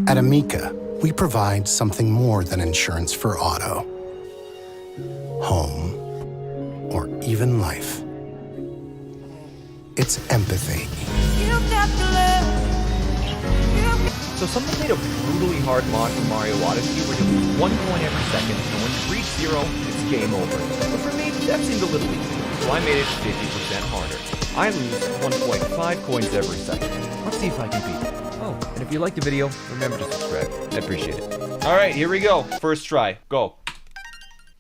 At Amica, we provide something more than insurance for auto, home, or even life. It's empathy. So someone made a brutally hard mod for Mario Odyssey where you lose 1 coin every second, and when you reach 0, it's game over. But for me, that seemed a little easy, so I made it 50% harder. I lose 1.5 coins every second. Let's see if I can beat it. Oh, and if you liked the video, remember to subscribe. I appreciate it. Alright, here we go. First try. Go.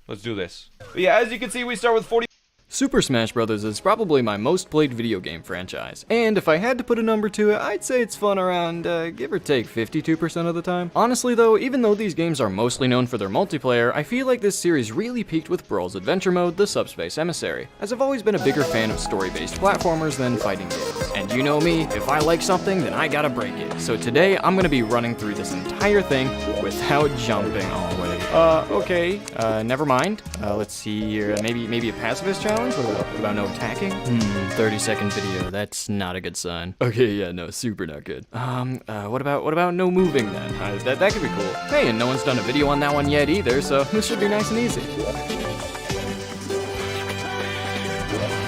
Let's do this. But yeah, as you can see, we start with 40... Super Smash Bros. Is probably my most played video game franchise, and if I had to put a number to it, I'd say it's fun around, give or take 52% of the time. Honestly though, even though these games are mostly known for their multiplayer, I feel like this series really peaked with Brawl's adventure mode, the Subspace Emissary, as I've always been a bigger fan of story-based platformers than fighting games. And you know me, if I like something, then I gotta break it. So today, I'm gonna be running through this entire thing without jumping all the way. Okay, never mind. Let's see here, maybe a pacifist challenge? What about no attacking? 30-second video, that's not a good sign. Okay, yeah, no, super not good. What about no moving then? That could be cool. Hey, and no one's done a video on that one yet either, so this should be nice and easy.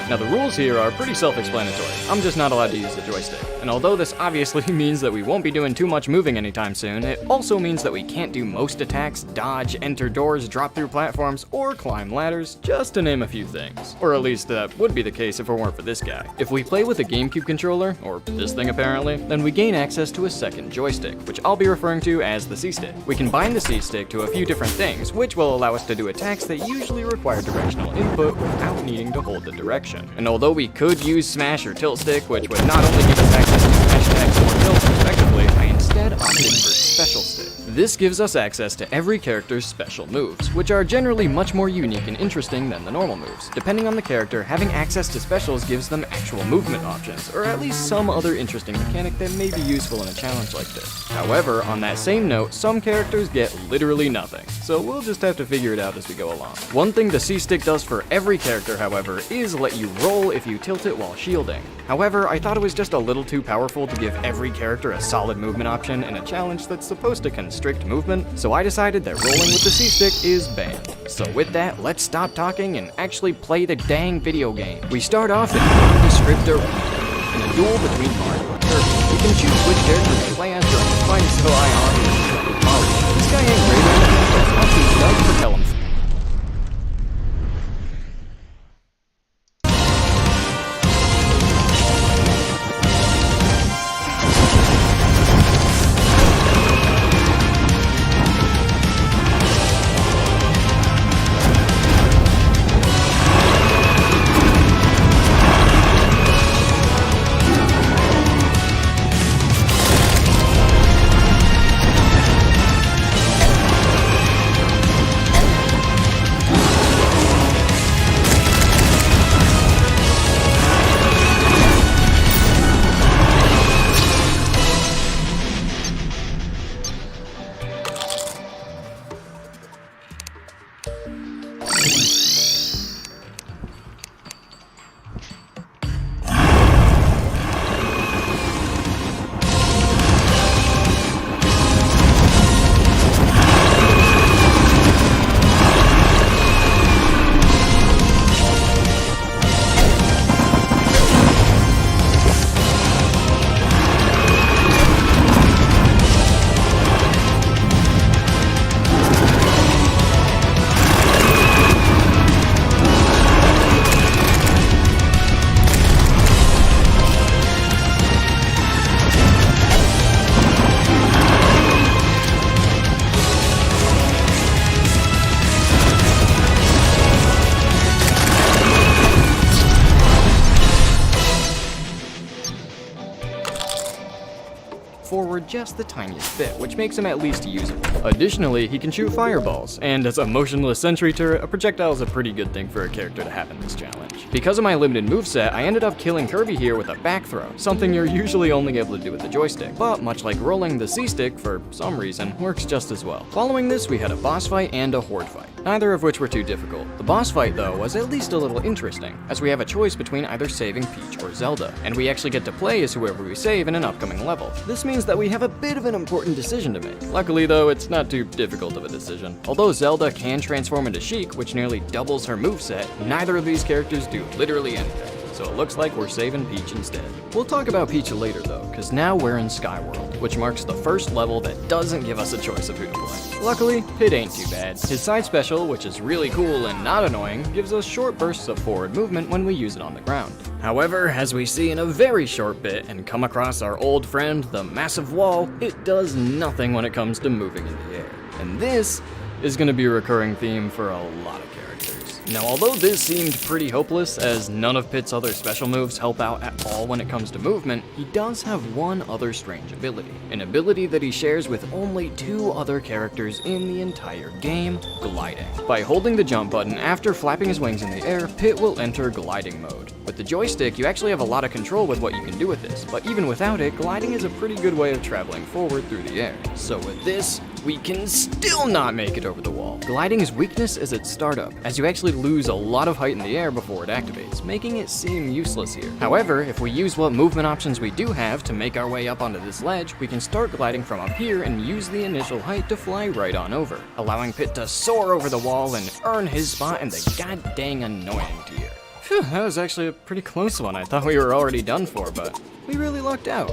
Now the rules here are pretty self-explanatory. I'm just not allowed to use the joystick. And although this obviously means that we won't be doing too much moving anytime soon, it also means that we can't do most attacks, dodge, enter doors, drop through platforms, or climb ladders, just to name a few things. Or at least that would be the case if it weren't for this guy. If we play with a GameCube controller, or this thing apparently, then we gain access to a second joystick, which I'll be referring to as the C-stick. We can bind the C-stick to a few different things, which will allow us to do attacks that usually require directional input without needing to hold the direction. And although we could use Smash or Tilt Stick, which would not only give us access to Smash attacks or Tilt respectively, I instead opted for Special Stick. This gives us access to every character's special moves, which are generally much more unique and interesting than the normal moves. Depending on the character, having access to specials gives them actual movement options, or at least some other interesting mechanic that may be useful in a challenge like this. However, on that same note, some characters get literally nothing, so we'll just have to figure it out as we go along. One thing the C-stick does for every character, however, is let you roll if you tilt it while shielding. However, I thought it was just a little too powerful to give every character a solid movement option in a challenge that's supposed to constrict movement, so I decided that rolling with the C-stick is banned. So with that, let's stop talking and actually play the dang video game. We start off in the script in a duel between Mario and Kirby. You can choose which character to play as during the fight, so I obviously picked Mario. This guy ain't great or anything, but it's not too dumb to tell him. forward just the tiniest bit, which makes him at least usable. Additionally, he can shoot fireballs, and as a motionless sentry turret, a projectile is a pretty good thing for a character to have in this challenge. Because of my limited moveset, I ended up killing Kirby here with a back throw, something you're usually only able to do with the joystick, but much like rolling, the C-stick, for some reason, works just as well. Following this, we had a boss fight and a horde fight, neither of which were too difficult. The boss fight, though, was at least a little interesting, as we have a choice between either saving Peach or Zelda, and we actually get to play as whoever we save in an upcoming level. This means that we have a bit of an important decision to make. Luckily, though, it's not too difficult of a decision. Although Zelda can transform into Sheik, which nearly doubles her moveset, neither of these characters do literally anything. So it looks like we're saving Peach instead. We'll talk about Peach later though, cause now we're in Sky World, which marks the first level that doesn't give us a choice of who to play. Luckily, Pit ain't too bad. His side special, which is really cool and not annoying, gives us short bursts of forward movement when we use it on the ground. However, as we see in a very short bit and come across our old friend, the massive wall, it does nothing when it comes to moving in the air. And this is gonna be a recurring theme for a lot of characters. Now, although this seemed pretty hopeless, as none of Pit's other special moves help out at all when it comes to movement, he does have one other strange ability. An ability that he shares with only 2 other characters in the entire game, gliding. By holding the jump button after flapping his wings in the air, Pit will enter gliding mode. With the joystick, you actually have a lot of control with what you can do with this, but even without it, gliding is a pretty good way of traveling forward through the air. So with this, we can still not make it over the wall. Gliding's weakness is its startup, as you actually lose a lot of height in the air before it activates, making it seem useless here. However, if we use what movement options we do have to make our way up onto this ledge, we can start gliding from up here and use the initial height to fly right on over, allowing Pit to soar over the wall and earn his spot in the god-dang annoying tier. Phew, that was actually a pretty close one. I thought we were already done for, but we really lucked out.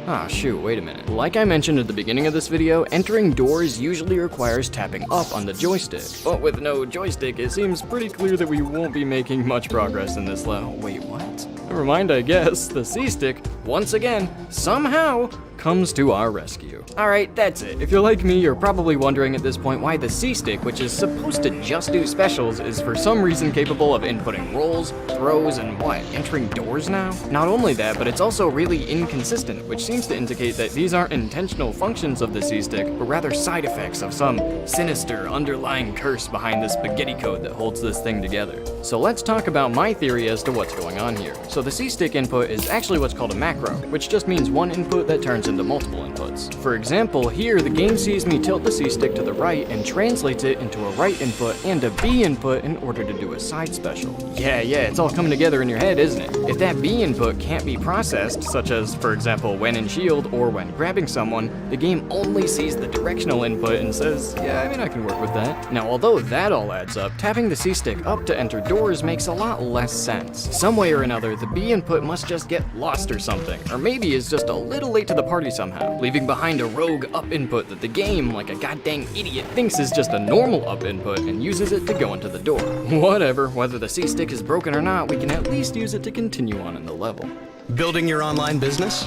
Ah, shoot, wait a minute. Like I mentioned at the beginning of this video, entering doors usually requires tapping up on the joystick. But with no joystick, it seems pretty clear that we won't be making much progress in this level. Wait, what? Never mind, I guess. The C-stick, once again, somehow, comes to our rescue. Alright, that's it. If you're like me, you're probably wondering at this point why the C-stick, which is supposed to just do specials, is for some reason capable of inputting rolls, throws, and what, entering doors now? Not only that, but it's also really inconsistent, which seems to indicate that these aren't intentional functions of the C-stick, but rather side effects of some sinister underlying curse behind the spaghetti code that holds this thing together. So let's talk about my theory as to what's going on here. So the C-stick input is actually what's called a macro, which just means one input that turns into multiple inputs. For example, here the game sees me tilt the C-stick to the right and translates it into a right input and a B input in order to do a side special. Yeah, it's all coming together in your head, isn't it? If that B input can't be processed, such as, for example, when in shield or when grabbing someone, the game only sees the directional input and says, yeah, I can work with that. Now, although that all adds up, tapping the C-stick up to enter doors makes a lot less sense. Some way or another, the B input must just get lost or something, or maybe is just a little late to the party somehow, leaving behind a rogue up input that the game, like a goddamn idiot, thinks is just a normal up input and uses it to go into the door. Whatever, whether the C-stick is broken or not, we can at least use it to continue on in the level. Building your online business?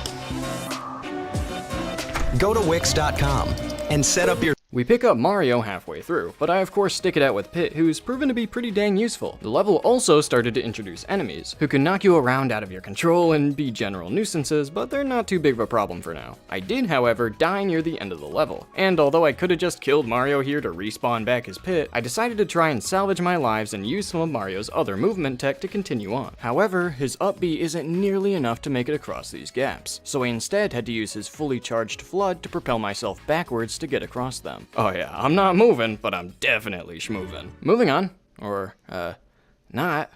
Go to Wix.com and set up your... We pick up Mario halfway through, but I of course stick it out with Pit, who's proven to be pretty dang useful. The level also started to introduce enemies, who can knock you around out of your control and be general nuisances, but they're not too big of a problem for now. I did, however, die near the end of the level, and although I could have just killed Mario here to respawn back as Pit, I decided to try and salvage my lives and use some of Mario's other movement tech to continue on. However, his up B isn't nearly enough to make it across these gaps, so I instead had to use his fully charged flood to propel myself backwards to get across them. Oh yeah, I'm not moving, but I'm definitely schmoving. Moving on, or, not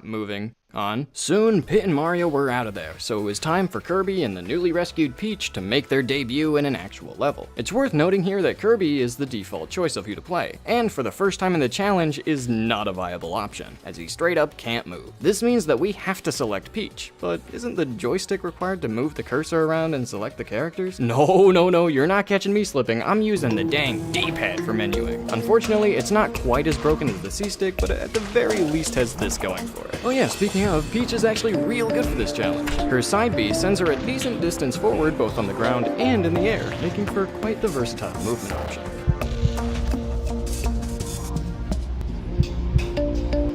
moving on. Soon, Pit and Mario were out of there, so it was time for Kirby and the newly rescued Peach to make their debut in an actual level. It's worth noting here that Kirby is the default choice of who to play, and for the first time in the challenge is not a viable option, as he straight up can't move. This means that we have to select Peach, but isn't the joystick required to move the cursor around and select the characters? No, you're not catching me slipping. I'm using the dang D-pad for menuing. Unfortunately, it's not quite as broken as the C-stick, but at the very least has this going for it. Oh yeah, speaking of, Peach is actually real good for this challenge. Her side B sends her a decent distance forward both on the ground and in the air, making for quite the versatile movement option.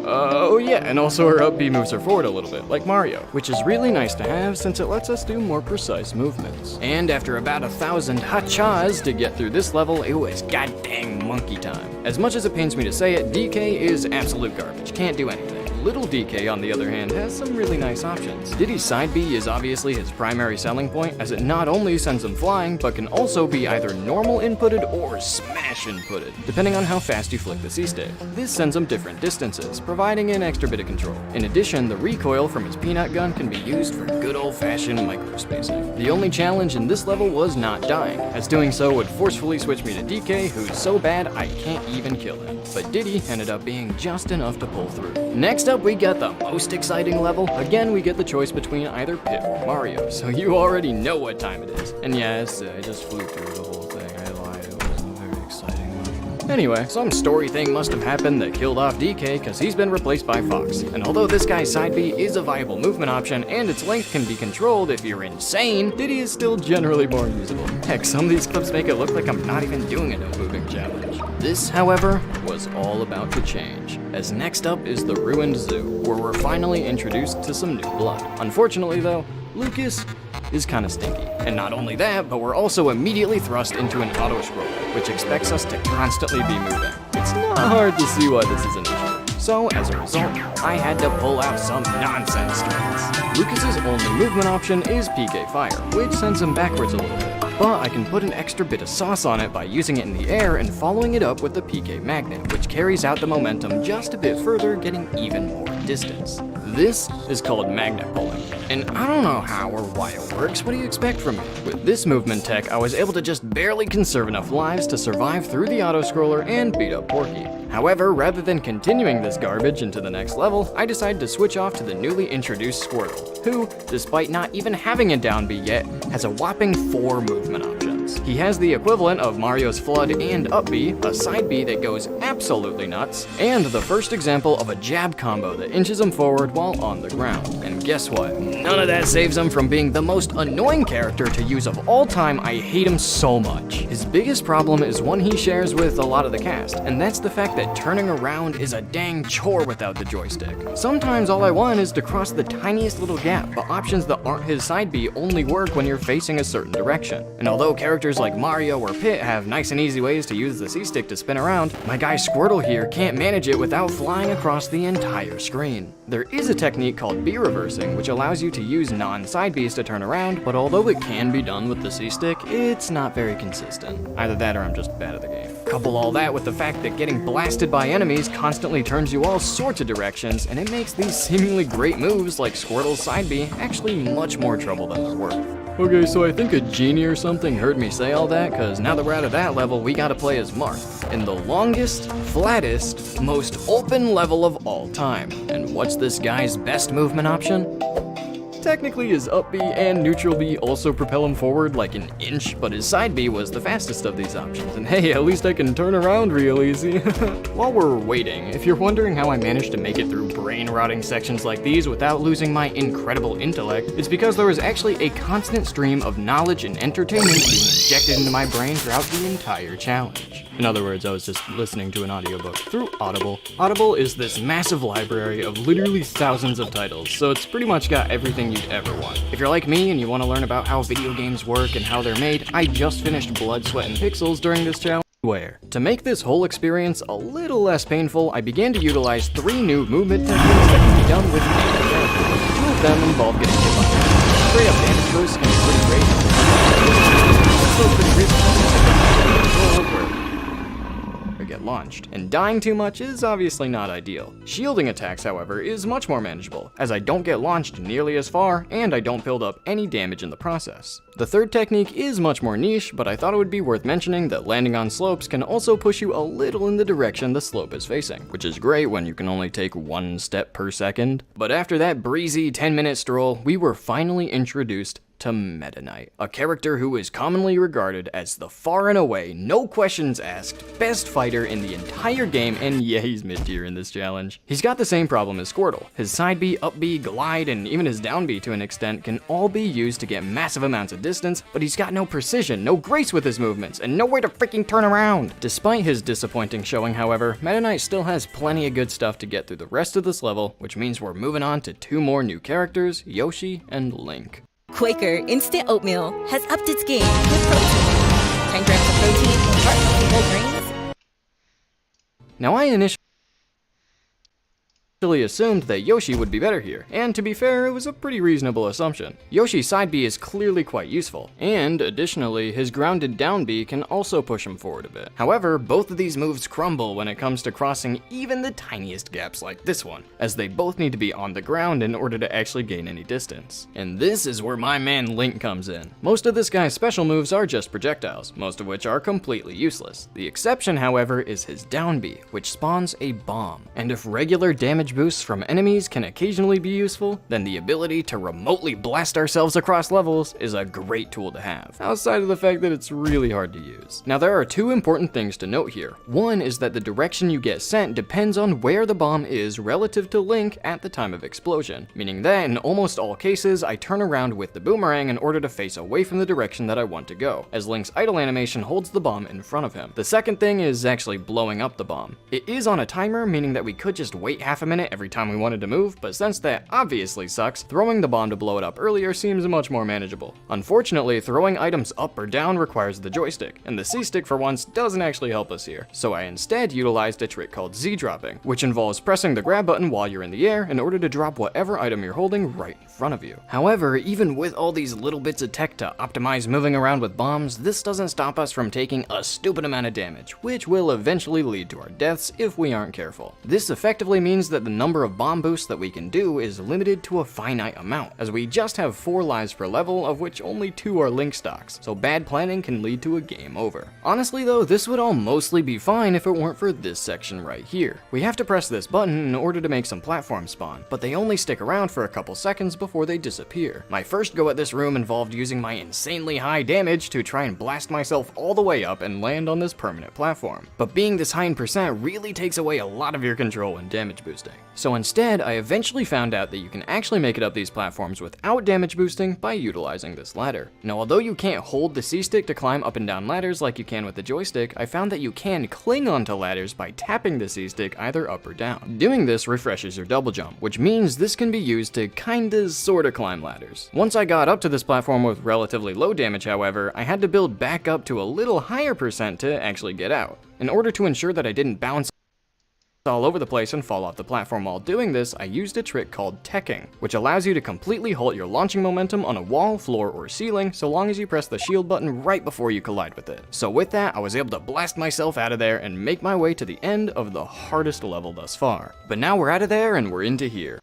Oh yeah, Yeah, and also her up B moves her forward a little bit, like Mario, which is really nice to have since it lets us do more precise movements. And after about 1,000 hachas to get through this level, it was goddamn monkey time. As much as it pains me to say it, DK is absolute garbage, can't do anything. Little DK, on the other hand, has some really nice options. Diddy's side B is obviously his primary selling point, as it not only sends him flying, but can also be either normal inputted or smash inputted, depending on how fast you flick the C-stick. This sends him different distances, providing an extra bit of control. In addition, the recoil from his peanut gun can be used for good old-fashioned microspacing. The only challenge in this level was not dying, as doing so would forcefully switch me to DK, who's so bad I can't even kill him. But Diddy ended up being just enough to pull through. Next up, we get the most exciting level. Again, we get the choice between either Pit or Mario, so you already know what time it is. And yes, I just flew through the whole thing. I lied, it was a very exciting level. Anyway, some story thing must have happened that killed off DK because he's been replaced by Fox. And although this guy's side B is a viable movement option and its length can be controlled if you're insane, Diddy is still generally more usable. Heck, some of these clips make it look like I'm not even doing a no-moving challenge. This, however, was all about to change, as next up is the Ruined Zoo, where we're finally introduced to some new blood. Unfortunately though, Lucas is kinda stinky. And not only that, but we're also immediately thrust into an auto-scroller, which expects us to constantly be moving. It's not hard to see why this is an issue. So, as a result, I had to pull out some nonsense strats. Lucas's only movement option is PK Fire, which sends him backwards a little bit. But I can put an extra bit of sauce on it by using it in the air and following it up with the PK Magnet, which carries out the momentum just a bit further, getting even more distance. This is called magnet pulling, and I don't know how or why it works. What do you expect from me? With this movement tech, I was able to just barely conserve enough lives to survive through the auto-scroller and beat up Porky. However, rather than continuing this garbage into the next level, I decided to switch off to the newly introduced Squirtle, who, despite not even having a down B yet, has a whopping 4 movement options. He has the equivalent of Mario's Flood and Up B, a side B that goes absolutely nuts, and the first example of a jab combo that inches him forward while on the ground. And guess what? None of that saves him from being the most annoying character to use of all time. I hate him so much. His biggest problem is one he shares with a lot of the cast, and that's the fact that turning around is a dang chore without the joystick. Sometimes all I want is to cross the tiniest little gap, but options that aren't his side B only work when you're facing a certain direction. And although characters like Mario or Pit have nice and easy ways to use the C-stick to spin around, my guy Squirtle here can't manage it without flying across the entire screen. There is a technique called B reversing, which allows you to use non-side Bs to turn around, but although it can be done with the C-stick, it's not very consistent. Either that or I'm just bad at the game. Couple all that with the fact that getting blasted by enemies constantly turns you all sorts of directions, and it makes these seemingly great moves like Squirtle's side B actually much more trouble than they're worth. Okay, so I think a genie or something heard me say all that, cause now that we're out of that level, we gotta play as Marth, in the longest, flattest, most open level of all time. And what's this guy's best movement option? Technically, his up B and neutral B also propel him forward like an inch, but his side B was the fastest of these options, and hey, at least I can turn around real easy. While we're waiting, if you're wondering how I managed to make it through brain-rotting sections like these without losing my incredible intellect, it's because there was actually a constant stream of knowledge and entertainment being injected into my brain throughout the entire challenge. In other words, I was just listening to an audiobook through Audible. Audible is this massive library of literally thousands of titles, so it's pretty much got everything you'd ever want. If you're like me and you want to learn about how video games work and how they're made, I just finished Blood, Sweat, and Pixels during this challenge. To make this whole experience a little less painful, I began to utilize 3 new movement techniques that can be done with damage. 2 of them involve getting hit by damage. Straight up damage boost can be pretty great. Also pretty risky or get launched. And dying too much is obviously not ideal. Shielding attacks, however, is much more manageable, as I don't get launched nearly as far, and I don't build up any damage in the process. The third technique is much more niche, but I thought it would be worth mentioning that landing on slopes can also push you a little in the direction the slope is facing, which is great when you can only take 1 step per second. But after that breezy 10-minute stroll, we were finally introduced to Meta Knight, a character who is commonly regarded as the far and away, no questions asked, best fighter in the entire game, and yeah, he's mid-tier in this challenge. He's got the same problem as Squirtle. His side B, up B, glide, and even his down B to an extent can all be used to get massive amounts of distance, but he's got no precision, no grace with his movements, and nowhere to freaking turn around. Despite his disappointing showing, however, Meta Knight still has plenty of good stuff to get through the rest of this level, which means we're moving on to 2 more new characters, Yoshi and Link. Quaker Instant Oatmeal has upped its game with protein. 10 grams of protein, heart-healthy whole grains. Now I initially assumed that Yoshi would be better here, and to be fair, it was a pretty reasonable assumption. Yoshi's side B is clearly quite useful, and additionally, his grounded down B can also push him forward a bit. However, both of these moves crumble when it comes to crossing even the tiniest gaps like this one, as they both need to be on the ground in order to actually gain any distance. And this is where my man Link comes in. Most of this guy's special moves are just projectiles, most of which are completely useless. The exception, however, is his down B, which spawns a bomb. And if regular damage boosts from enemies can occasionally be useful, then the ability to remotely blast ourselves across levels is a great tool to have, outside of the fact that it's really hard to use. Now there are 2 important things to note here. One is that the direction you get sent depends on where the bomb is relative to Link at the time of explosion, meaning that in almost all cases I turn around with the boomerang in order to face away from the direction that I want to go, as Link's idle animation holds the bomb in front of him. The second thing is actually blowing up the bomb. It is on a timer, meaning that we could just wait half a minute every time we wanted to move, but since that obviously sucks, throwing the bomb to blow it up earlier seems much more manageable. Unfortunately, throwing items up or down requires the joystick, and the C-stick for once doesn't actually help us here, so I instead utilized a trick called Z-dropping, which involves pressing the grab button while you're in the air in order to drop whatever item you're holding right in front of you. However, even with all these little bits of tech to optimize moving around with bombs, this doesn't stop us from taking a stupid amount of damage, which will eventually lead to our deaths if we aren't careful. This effectively means that the number of bomb boosts that we can do is limited to a finite amount, as we just have 4 lives per level, of which only 2 are Link stocks, so bad planning can lead to a game over. Honestly though, this would all mostly be fine if it weren't for this section right here. We have to press this button in order to make some platforms spawn, but they only stick around for a couple seconds before they disappear. My first go at this room involved using my insanely high damage to try and blast myself all the way up and land on this permanent platform, but being this high in percent really takes away a lot of your control when damage boosting. So instead, I eventually found out that you can actually make it up these platforms without damage boosting by utilizing this ladder. Now, although you can't hold the C-stick to climb up and down ladders like you can with the joystick, I found that you can cling onto ladders by tapping the C-stick either up or down. Doing this refreshes your double jump, which means this can be used to kinda sorta climb ladders. Once I got up to this platform with relatively low damage, however, I had to build back up to a little higher percent to actually get out. In order to ensure that I didn't bounce all over the place and fall off the platform while doing this, I used a trick called teching, which allows you to completely halt your launching momentum on a wall, floor, or ceiling so long as you press the shield button right before you collide with it. So with that, I was able to blast myself out of there and make my way to the end of the hardest level thus far. But now we're out of there and we're into here.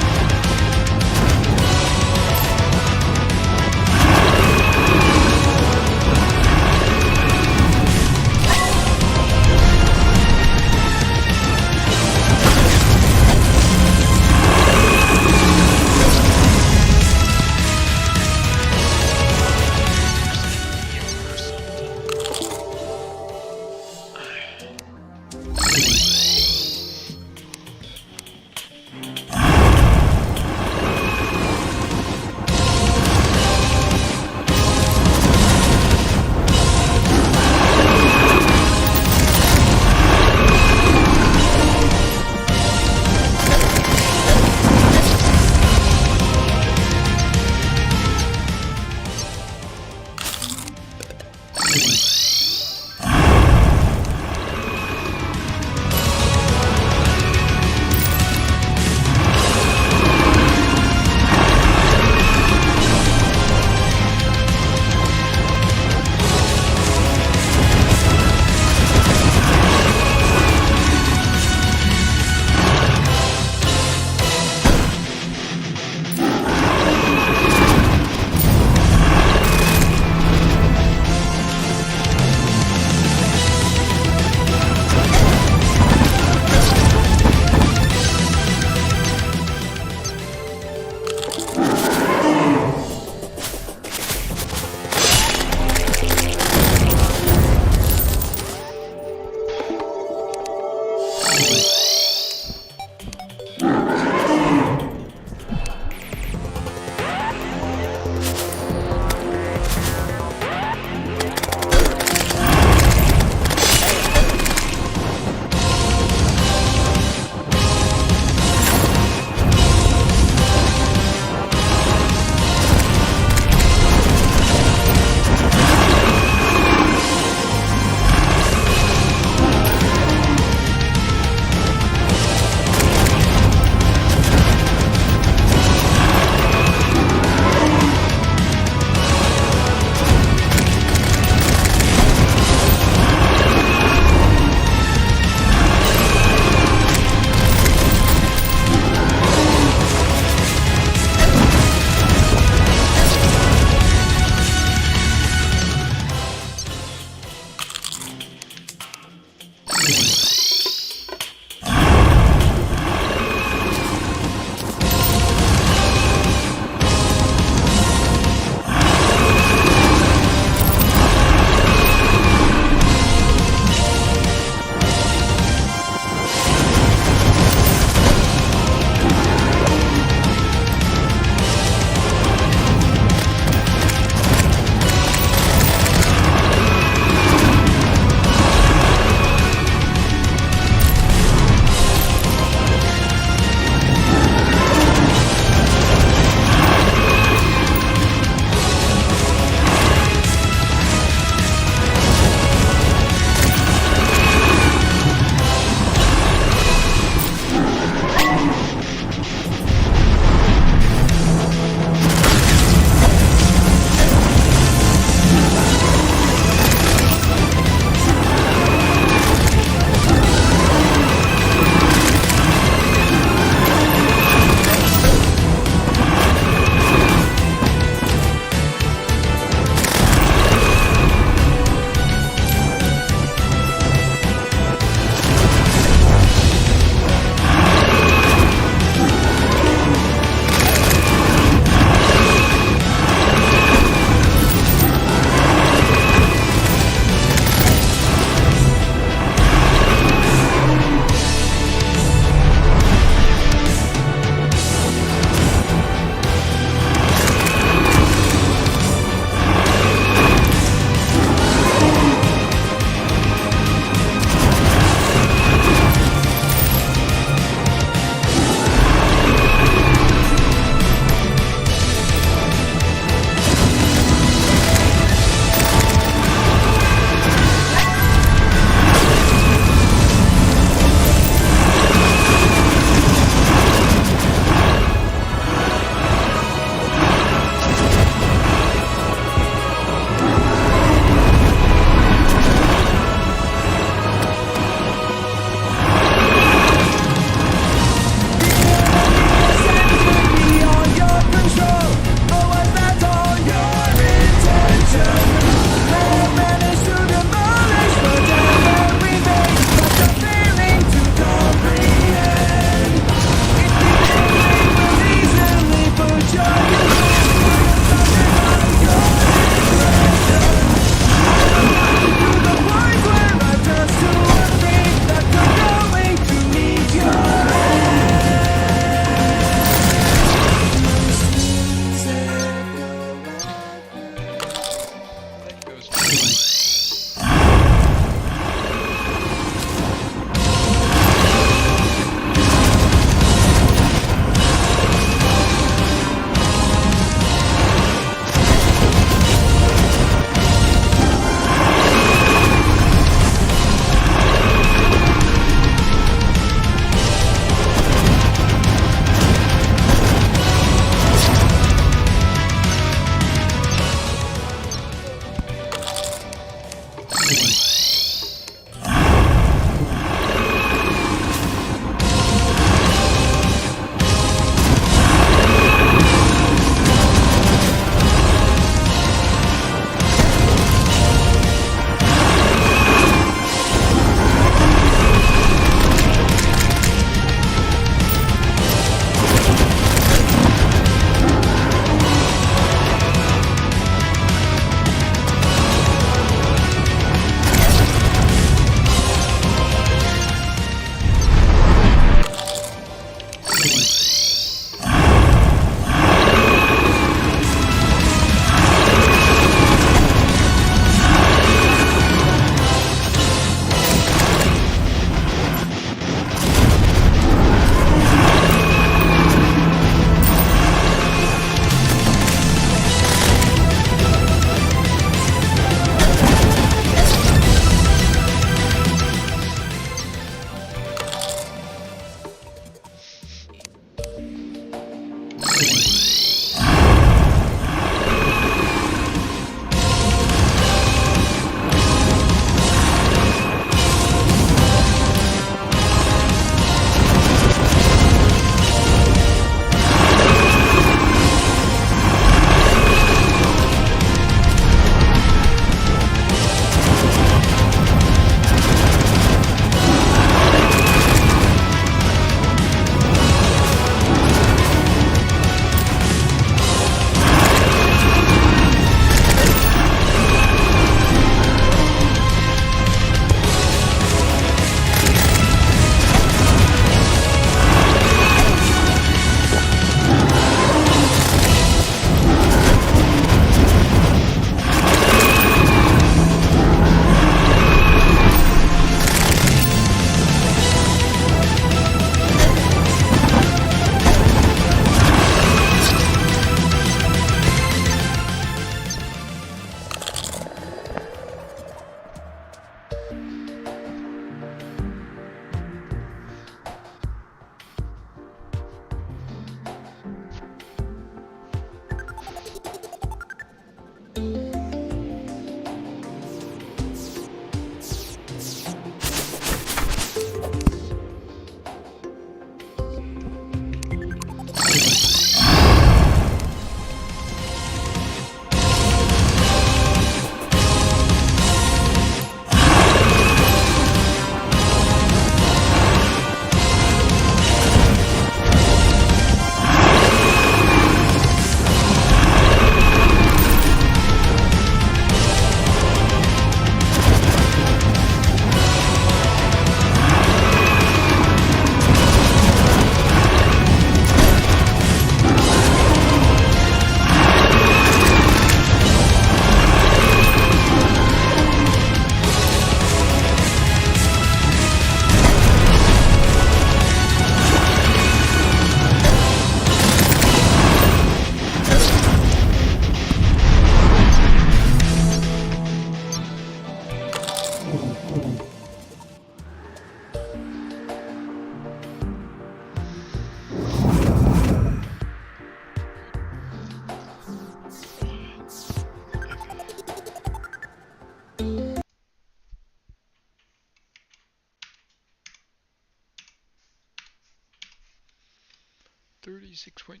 36 point.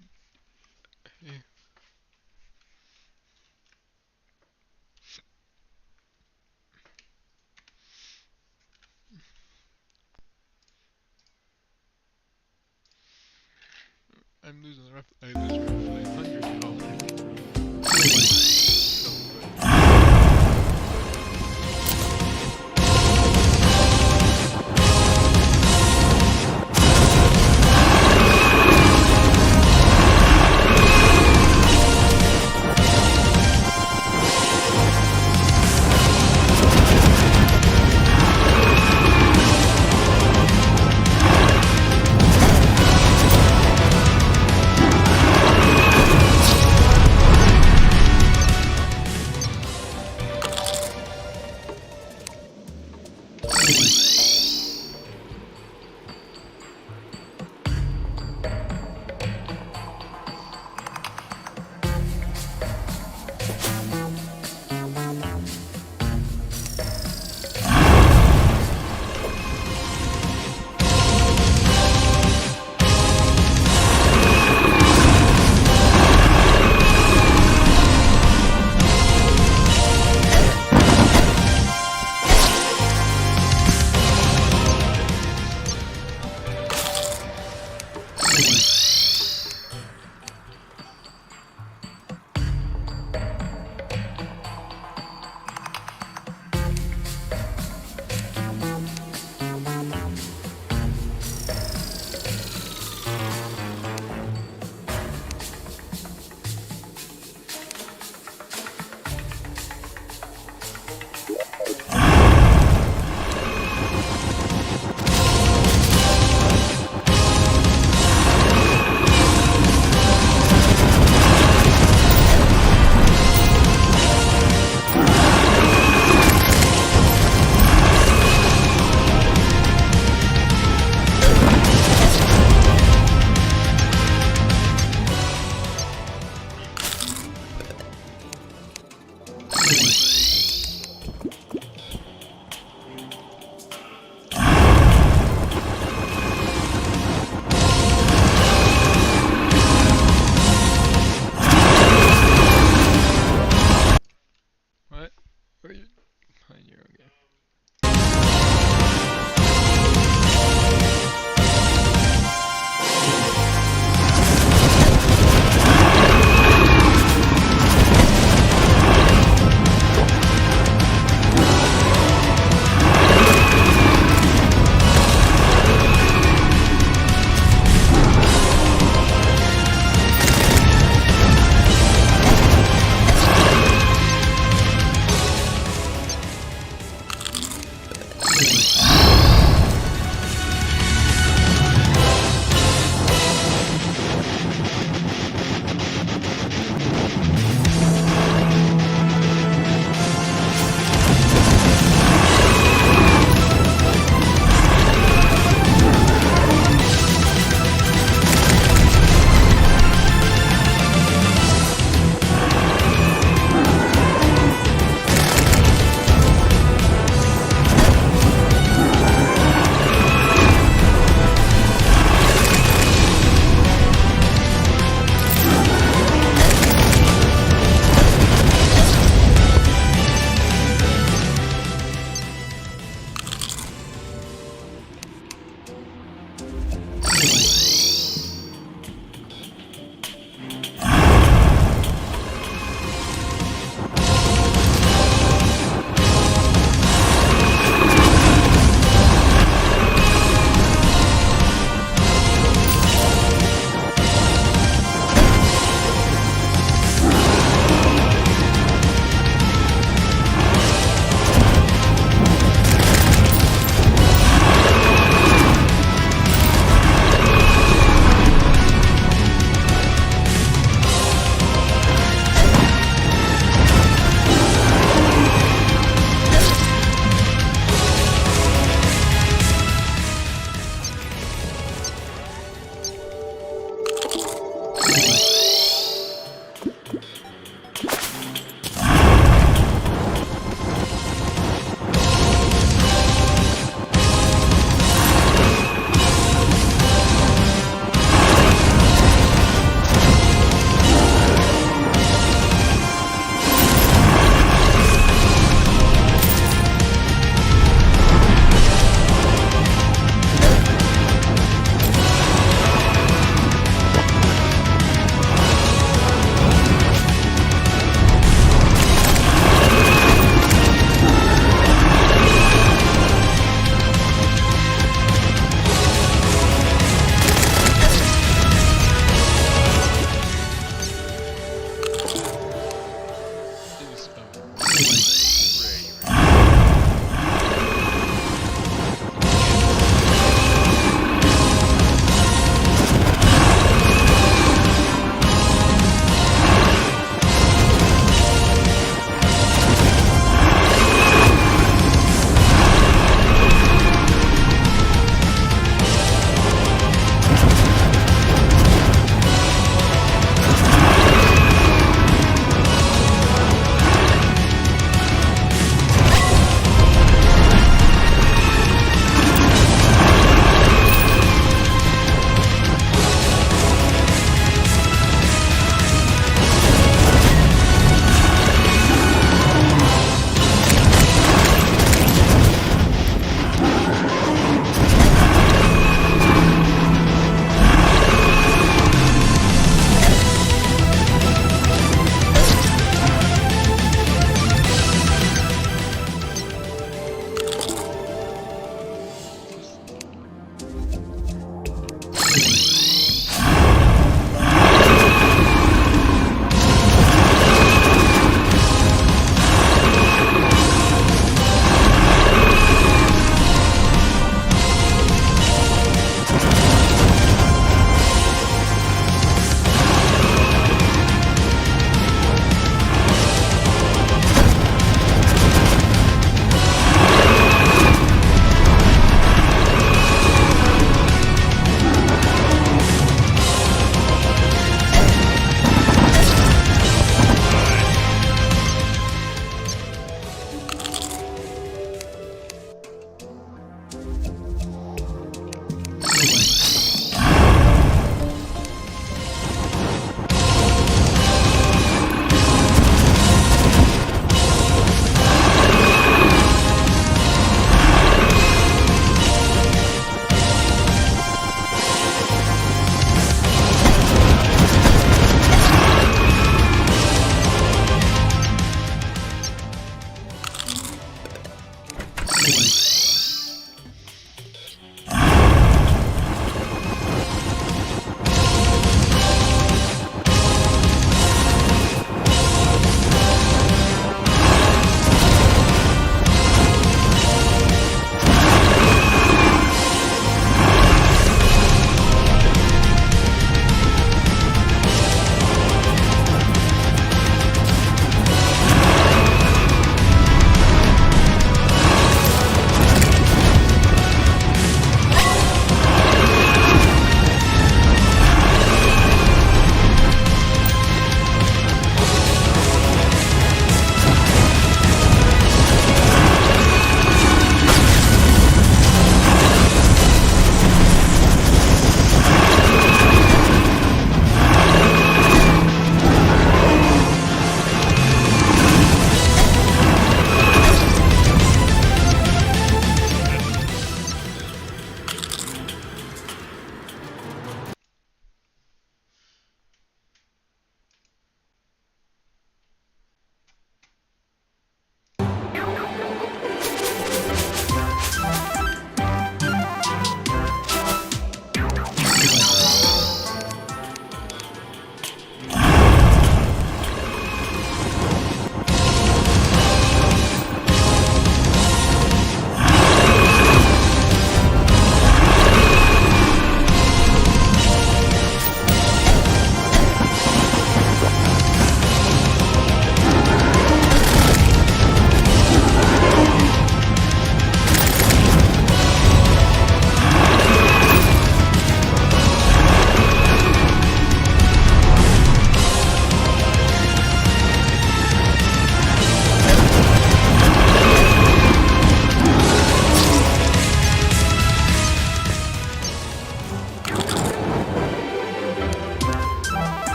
Yeah. I'm losing I lose roughly $100.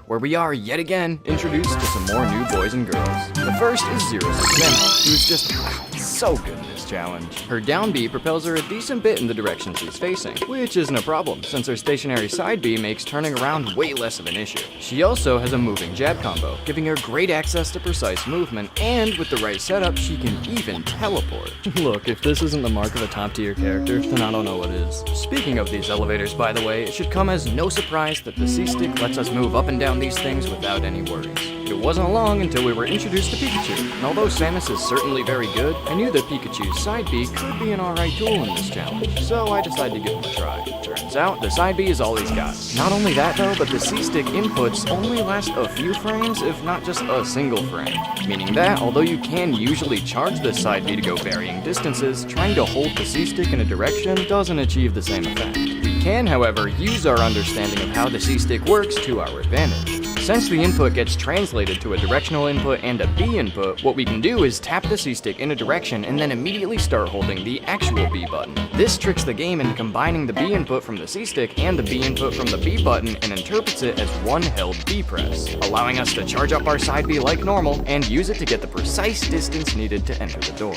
where we are yet again introduced to some more new boys and girls. The first is Zero Supreme, who's just so good in this challenge. Her down B propels her a decent bit in the direction she's facing, which isn't a problem, since her stationary side B makes turning around way less of an issue. She also has a moving jab combo, giving her great access to precise movement, and with the right setup, she can even teleport. Look, if this isn't the mark of a top-tier character, then I don't know what is. Speaking of these elevators, by the way, it should come as no surprise that the C-Stick lets us move up and down these things without any worries. It wasn't long until we were introduced to Pikachu, and although Samus is certainly very good, I knew that Pikachu's side B could be an alright tool in this challenge, so I decided to give him a try. Turns out, the side B is all he's got. Not only that though, but the C-Stick inputs only last a few frames, if not just a single frame. Meaning that, although you can usually charge the side B to go varying distances, trying to hold the C-Stick in a direction doesn't achieve the same effect. We can, however, use our understanding of how the C-Stick works to our advantage. Since the input gets translated to a directional input and a B input, what we can do is tap the C-Stick in a direction and then immediately start holding the actual B button. This tricks the game into combining the B input from the C-Stick and the B input from the B button and interprets it as one held B press, allowing us to charge up our side B like normal and use it to get the precise distance needed to enter the door.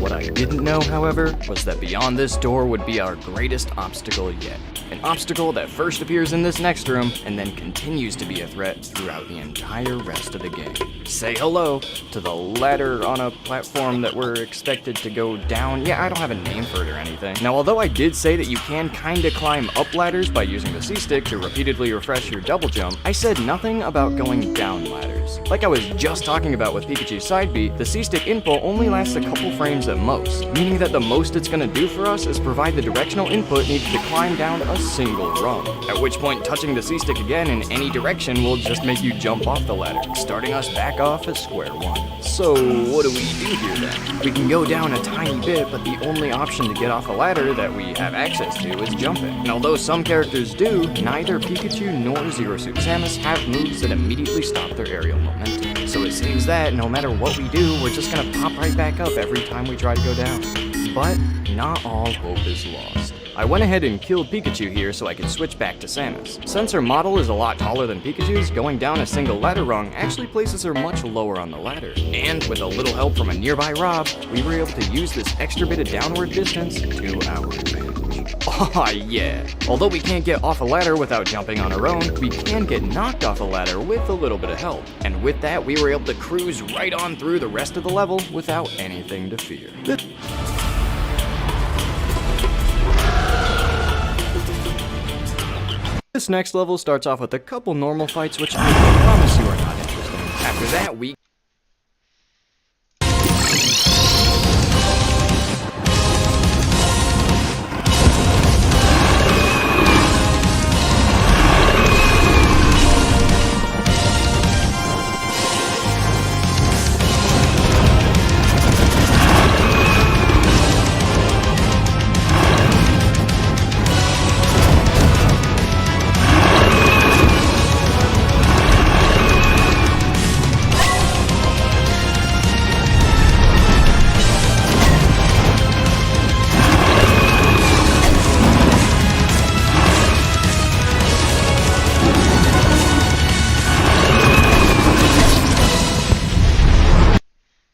What I didn't know, however, was that beyond this door would be our greatest obstacle yet. An obstacle that first appears in this next room and then continues to be a threat throughout the entire rest of the game. Say hello to the ladder on a platform that we're expected to go down. Yeah, I don't have a name for it or anything. Now, although I did say that you can kinda climb up ladders by using the C-Stick to repeatedly refresh your double jump, I said nothing about going down ladders. Like I was just talking about with Pikachu's side B, the C-Stick input only lasts a couple frames at most, meaning that the most it's gonna do for us is provide the directional input needed to climb down a single rung. At which point, touching the C-Stick again in any direction will just make you jump off the ladder, starting us back off at square one. So what do we do here then? We can go down a tiny bit, but the only option to get off a ladder that we have access to is jumping. And although some characters do, neither Pikachu nor Zero Suit Samus have moves that immediately stop their aerial momentum. So it seems that no matter what we do, we're just gonna pop right back up every time we try to go down. But not all hope is lost. I went ahead and killed Pikachu here so I could switch back to Samus. Since her model is a lot taller than Pikachu's, going down a single ladder rung actually places her much lower on the ladder. And with a little help from a nearby Rob, we were able to use this extra bit of downward distance to our advantage. Aw, yeah. Although we can't get off a ladder without jumping on our own, we can get knocked off a ladder with a little bit of help. And with that, we were able to cruise right on through the rest of the level without anything to fear. This next level starts off with a couple normal fights, which I promise you are not interesting. After that, we